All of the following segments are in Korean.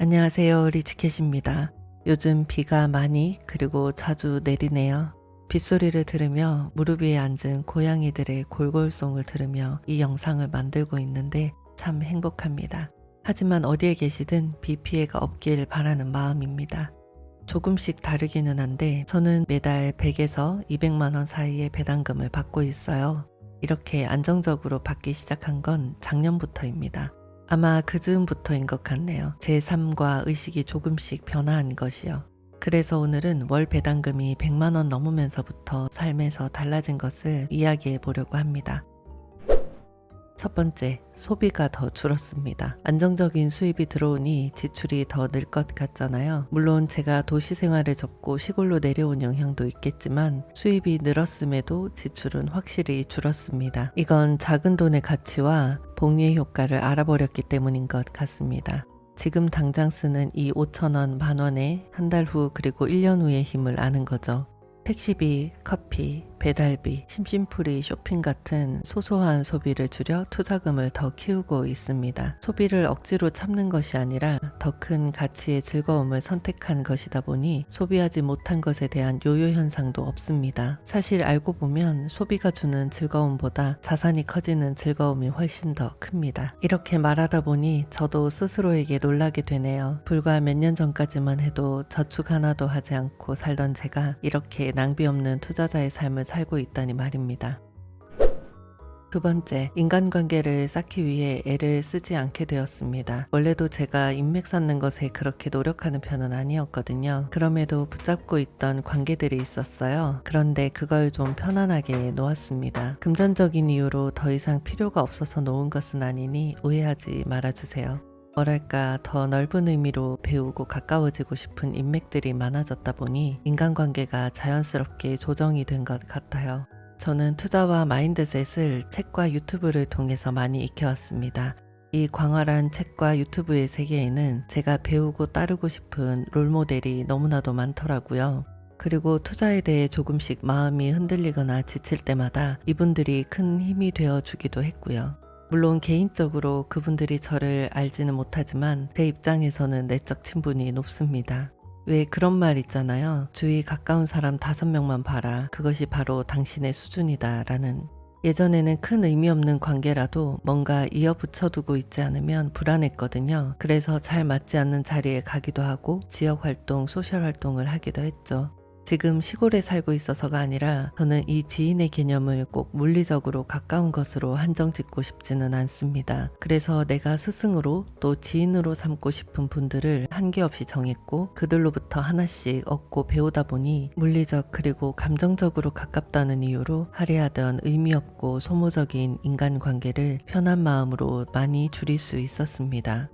안녕하세요, 리치캣입니다. 요즘 비가 많이 그리고 자주 내리네요. 빗소리를 들으며 무릎 위에 앉은 고양이들의 골골송을 들으며 이 영상을 만들고 있는데 참 행복합니다. 하지만 어디에 계시든 비 피해가 없길 바라는 마음입니다. 조금씩 다르기는 한데 저는 매달 100에서 200만 원 사이의 배당금을 받고 있어요. 이렇게 안정적으로 받기 시작한 건 작년부터입니다. 아마 그 즈음부터인 것 같네요. 제 삶과 의식이 조금씩 변화한 것이요. 그래서 오늘은 월 배당금이 100만 원 넘으면서부터 삶에서 달라진 것을 이야기해 보려고 합니다. 첫 번째, 소비가 더 줄었습니다. 안정적인 수입이 들어오니 지출이 더 늘 것 같잖아요. 물론 제가 도시 생활을 접고 시골로 내려온 영향도 있겠지만 수입이 늘었음에도 지출은 확실히 줄었습니다. 이건 작은 돈의 가치와 복리의 효과를 알아버렸기 때문인 것 같습니다. 지금 당장 쓰는 이 5,000원, 만원에 한 달 후 그리고 1년 후의 힘을 아는 거죠. 택시비, 커피, 배달비, 심심풀이 쇼핑 같은 소소한 소비를 줄여 투자금을 더 키우고 있습니다. 소비를 억지로 참는 것이 아니라 더 큰 가치의 즐거움을 선택한 것이다 보니 소비하지 못한 것에 대한 요요 현상도 없습니다. 사실 알고 보면 소비가 주는 즐거움보다 자산이 커지는 즐거움이 훨씬 더 큽니다. 이렇게 말하다 보니 저도 스스로에게 놀라게 되네요. 불과 몇 년 전까지만 해도 저축 하나도 하지 않고 살던 제가 이렇게 낭비 없는 투자자의 삶을 살고 있다니 말입니다. 두 번째, 인간관계를 쌓기 위해 애를 쓰지 않게 되었습니다. 원래도 제가 인맥 쌓는 것에 그렇게 노력하는 편은 아니었거든요. 그럼에도 붙잡고 있던 관계들이 있었어요. 그런데 그걸 좀 편안하게 놓았습니다. 금전적인 이유로 더 이상 필요가 없어서 놓은 것은 아니니 오해하지 말아주세요. 뭐랄까 더 넓은 의미로 배우고 가까워지고 싶은 인맥들이 많아졌다 보니 인간관계가 자연스럽게 조정이 된 것 같아요. 저는 투자와 마인드셋을 책과 유튜브를 통해서 많이 익혀왔습니다. 이 광활한 책과 유튜브의 세계에는 제가 배우고 따르고 싶은 롤모델이 너무나도 많더라고요. 그리고 투자에 대해 조금씩 마음이 흔들리거나 지칠 때마다 이분들이 큰 힘이 되어 주기도 했고요. 물론 개인적으로 그분들이 저를 알지는 못하지만 제 입장에서는 내적 친분이 높습니다. 왜 그런 말 있잖아요. 주위 가까운 사람 5명만 봐라. 그것이 바로 당신의 수준이다 라는. 예전에는 큰 의미 없는 관계라도 뭔가 이어붙여두고 있지 않으면 불안했거든요. 그래서 잘 맞지 않는 자리에 가기도 하고 지역활동, 소셜활동을 하기도 했죠. 지금 시골에 살고 있어서가 아니라 저는 이 지인의 개념을 꼭 물리적으로 가까운 것으로 한정 짓고 싶지는 않습니다. 그래서 내가 스승으로 또 지인으로 삼고 싶은 분들을 한계없이 정했고 그들로부터 하나씩 얻고 배우다 보니 물리적 그리고 감정적으로 가깝다는 이유로 화려하던 의미 없고 소모적인 인간관계를 편한 마음으로 많이 줄일 수 있었습니다.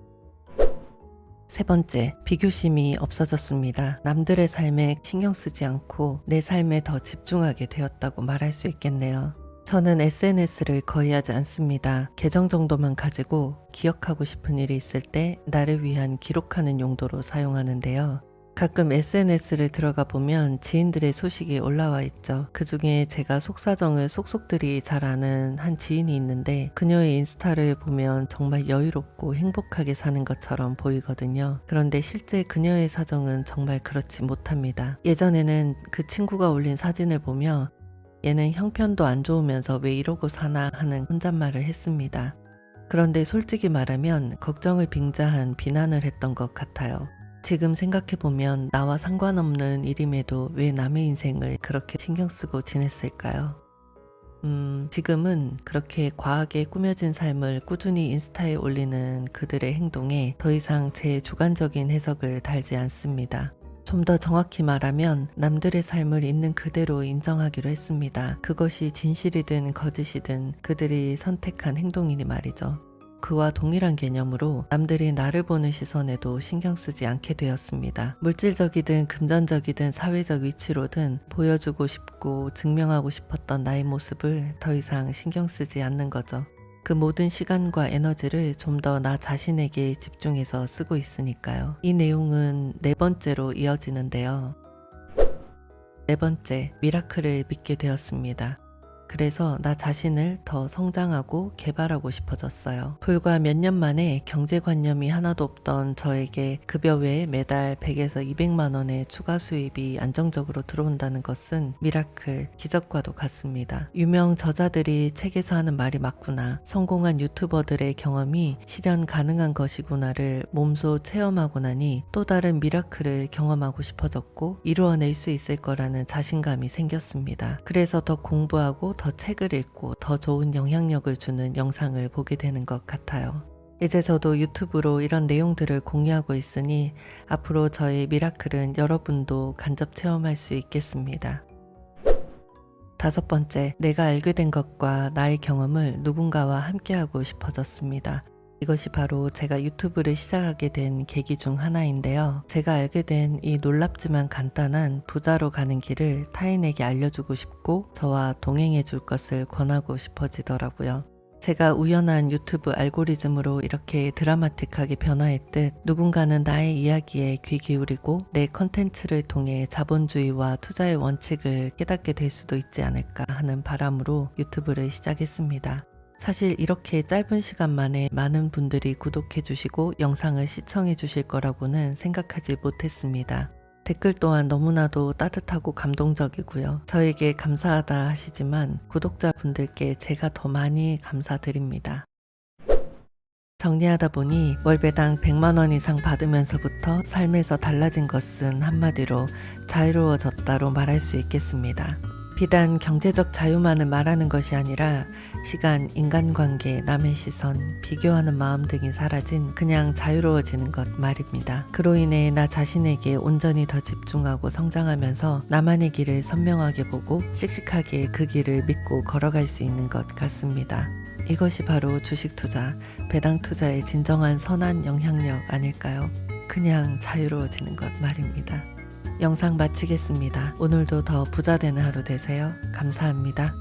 세 번째, 비교심이 없어졌습니다. 남들의 삶에 신경 쓰지 않고 내 삶에 더 집중하게 되었다고 말할 수 있겠네요. 저는 SNS를 거의 하지 않습니다. 계정 정도만 가지고 기억하고 싶은 일이 있을 때 나를 위한 기록하는 용도로 사용하는데요. 가끔 SNS를 들어가 보면 지인들의 소식이 올라와 있죠. 그 중에 제가 속사정을 속속들이 잘 아는 한 지인이 있는데 그녀의 인스타를 보면 정말 여유롭고 행복하게 사는 것처럼 보이거든요. 그런데 실제 그녀의 사정은 정말 그렇지 못합니다. 예전에는 그 친구가 올린 사진을 보며 얘는 형편도 안 좋으면서 왜 이러고 사나 하는 혼잣말을 했습니다. 그런데 솔직히 말하면 걱정을 빙자한 비난을 했던 것 같아요. 지금 생각해보면 나와 상관없는 일임에도 왜 남의 인생을 그렇게 신경 쓰고 지냈을까요? 지금은 그렇게 과하게 꾸며진 삶을 꾸준히 인스타에 올리는 그들의 행동에 더 이상 제 주관적인 해석을 달지 않습니다. 좀 더 정확히 말하면 남들의 삶을 있는 그대로 인정하기로 했습니다. 그것이 진실이든 거짓이든 그들이 선택한 행동이니 말이죠. 그와 동일한 개념으로 남들이 나를 보는 시선에도 신경 쓰지 않게 되었습니다. 물질적이든 금전적이든 사회적 위치로든 보여주고 싶고 증명하고 싶었던 나의 모습을 더 이상 신경 쓰지 않는 거죠. 그 모든 시간과 에너지를 좀 더 나 자신에게 집중해서 쓰고 있으니까요. 이 내용은 네 번째로 이어지는데요. 네 번째, 미라클을 믿게 되었습니다. 그래서 나 자신을 더 성장하고 개발하고 싶어졌어요. 불과 몇 년 만에 경제관념이 하나도 없던 저에게 급여 외에 매달 100에서 200만 원의 추가 수입이 안정적으로 들어온다는 것은 미라클, 기적과도 같습니다. 유명 저자들이 책에서 하는 말이 맞구나. 성공한 유튜버들의 경험이 실현 가능한 것이구나를 몸소 체험하고 나니 또 다른 미라클을 경험하고 싶어졌고 이루어낼 수 있을 거라는 자신감이 생겼습니다. 그래서 더 공부하고 더 책을 읽고 더 좋은 영향력을 주는 영상을 보게 되는 것 같아요. 이제 저도 유튜브로 이런 내용들을 공유하고 있으니 앞으로 저의 미라클은 여러분도 간접 체험할 수 있겠습니다. 5번째, 내가 알게 된 것과 나의 경험을 누군가와 함께하고 싶어졌습니다. 이것이 바로 제가 유튜브를 시작하게 된 계기 중 하나인데요. 제가 알게 된 이 놀랍지만 간단한 부자로 가는 길을 타인에게 알려주고 싶고 저와 동행해 줄 것을 권하고 싶어지더라고요. 제가 우연한 유튜브 알고리즘으로 이렇게 드라마틱하게 변화했듯 누군가는 나의 이야기에 귀 기울이고 내 컨텐츠를 통해 자본주의와 투자의 원칙을 깨닫게 될 수도 있지 않을까 하는 바람으로 유튜브를 시작했습니다. 사실 이렇게 짧은 시간 만에 많은 분들이 구독해 주시고 영상을 시청해 주실 거라고는 생각하지 못했습니다. 댓글 또한 너무나도 따뜻하고 감동적이고요. 저에게 감사하다 하시지만 구독자분들께 제가 더 많이 감사드립니다. 정리하다 보니 월배당 100만 원 이상 받으면서부터 삶에서 달라진 것은 한마디로 자유로워졌다로 말할 수 있겠습니다. 비단 경제적 자유만을 말하는 것이 아니라 시간, 인간관계, 남의 시선, 비교하는 마음 등이 사라진 그냥 자유로워지는 것 말입니다. 그로 인해 나 자신에게 온전히 더 집중하고 성장하면서 나만의 길을 선명하게 보고 씩씩하게 그 길을 믿고 걸어갈 수 있는 것 같습니다. 이것이 바로 주식 투자, 배당 투자의 진정한 선한 영향력 아닐까요? 그냥 자유로워지는 것 말입니다. 영상 마치겠습니다. 오늘도 더 부자 되는 하루 되세요. 감사합니다.